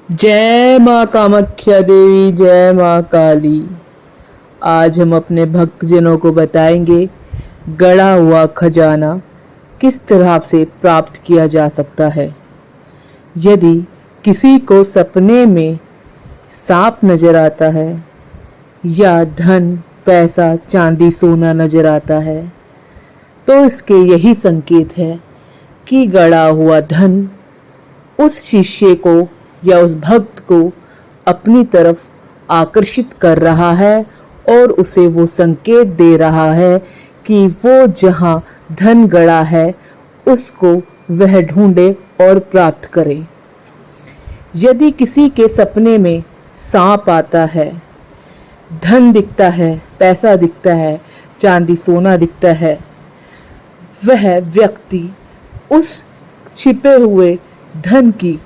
जय माँ कामाख्या देवी, जय माँ काली। आज हम अपने भक्तजनों को बताएंगे गड़ा हुआ खजाना किस तरह से प्राप्त किया जा सकता है। यदि किसी को सपने में सांप नजर आता है या धन, पैसा, चांदी, सोना नजर आता है तो इसके यही संकेत है कि गड़ा हुआ धन उस शिष्य को या उस भक्त को अपनी तरफ आकर्षित कर रहा है और उसे वो संकेत दे रहा है कि वो जहां धन गड़ा है उसको वह ढूंढे और प्राप्त करे। यदि किसी के सपने में सांप आता है, धन दिखता है, पैसा दिखता है, चांदी सोना दिखता है, वह व्यक्ति उस छिपे हुए धन की,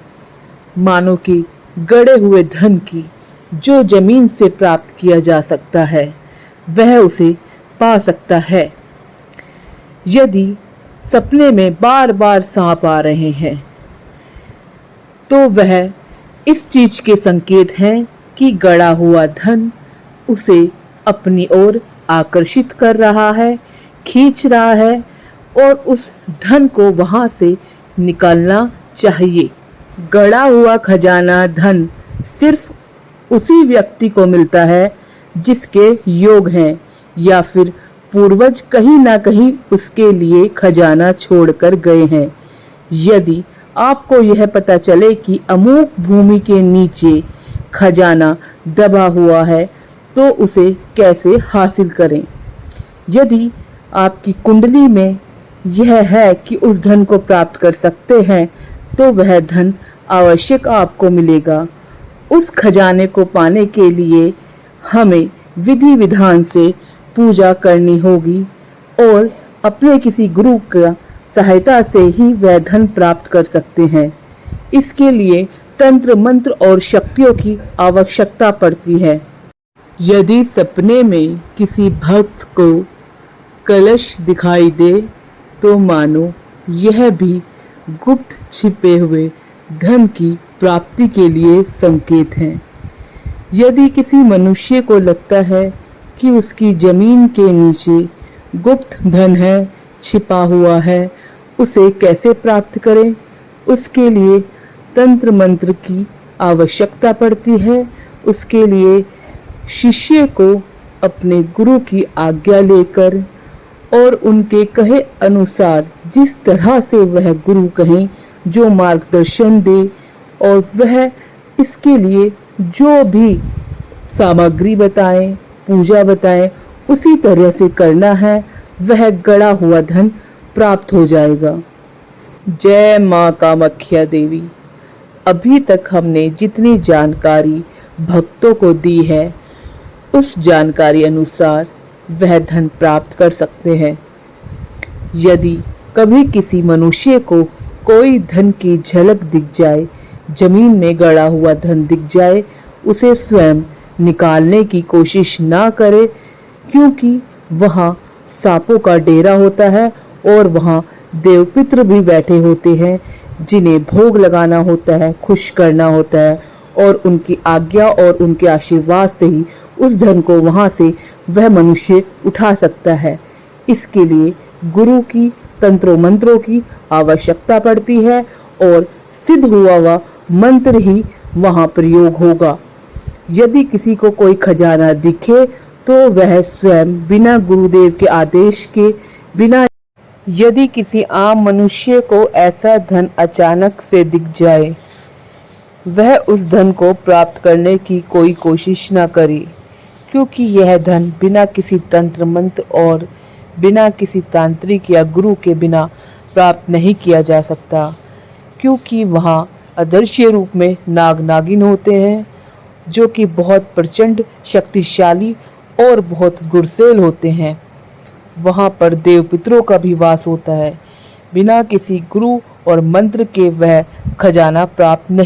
मानो कि गड़े हुए धन की, जो जमीन से प्राप्त किया जा सकता है, वह उसे पा सकता है। यदि सपने में बार बार सांप आ रहे हैं तो वह इस चीज के संकेत हैं कि गड़ा हुआ धन उसे अपनी ओर आकर्षित कर रहा है, खींच रहा है और उस धन को वहां से निकालना चाहिए। गड़ा हुआ खजाना धन सिर्फ उसी व्यक्ति को मिलता है जिसके योग हैं या फिर पूर्वज कहीं ना कहीं उसके लिए खजाना छोड़कर गए हैं। यदि आपको यह पता चले कि अमुक भूमि के नीचे खजाना दबा हुआ है तो उसे कैसे हासिल करें। यदि आपकी कुंडली में यह है कि उस धन को प्राप्त कर सकते हैं तो वह धन आवश्यक आपको मिलेगा। उस खजाने को पाने के लिए हमें विधि विधान से पूजा करनी होगी और अपने किसी गुरु का सहायता से ही वह धन प्राप्त कर सकते हैं। इसके लिए तंत्र मंत्र और शक्तियों की आवश्यकता पड़ती है। यदि सपने में किसी भक्त को कलश दिखाई दे तो मानो यह भी गुप्त छिपे हुए धन की प्राप्ति के लिए संकेत है। यदि किसी मनुष्य को लगता है कि उसकी जमीन के नीचे गुप्त धन है, छिपा हुआ है, उसे कैसे प्राप्त करें, उसके लिए तंत्र मंत्र की आवश्यकता पड़ती है। उसके लिए शिष्य को अपने गुरु की आज्ञा लेकर और उनके कहे अनुसार, जिस तरह से वह गुरु कहें, जो मार्गदर्शन दे और वह इसके लिए जो भी सामग्री बताएं, पूजा बताएं, उसी तरह से करना है, वह गड़ा हुआ धन प्राप्त हो जाएगा। जय माँ कामाख्या देवी। अभी तक हमने जितनी जानकारी भक्तों को दी है उस जानकारी अनुसार वह धन प्राप्त कर सकते हैं। यदि कभी किसी मनुष्य को कोई धन की झलक दिख जाए, जमीन में गड़ा हुआ धन दिख जाए, उसे स्वयं निकालने की कोशिश ना करे, क्योंकि वहाँ सांपों का डेरा होता है और वहाँ देवपित्र भी बैठे होते हैं जिन्हें भोग लगाना होता है, खुश करना होता है और उनकी आज्ञा और उनके आशीर्वाद से ही उस धन को वहां से वह मनुष्य उठा सकता है। इसके लिए गुरु की, तंत्रों मंत्रों की आवश्यकता पड़ती है और सिद्ध हुआ हुआ मंत्र ही वहां प्रयोग होगा। यदि किसी को कोई खजाना दिखे तो वह स्वयं बिना गुरुदेव के आदेश के, बिना, यदि किसी आम मनुष्य को ऐसा धन अचानक से दिख जाए, वह उस धन को प्राप्त करने की कोई कोशिश न करे, क्योंकि यह धन बिना किसी तंत्र मंत्र और बिना किसी तांत्रिक या गुरु के बिना प्राप्त नहीं किया जा सकता, क्योंकि वहाँ अदृश्य रूप में नाग नागिन होते हैं जो कि बहुत प्रचंड शक्तिशाली और बहुत गुरसेल होते हैं। वहाँ पर देव पितरों का भी वास होता है। बिना किसी गुरु और मंत्र के वह खजाना प्राप्त नहीं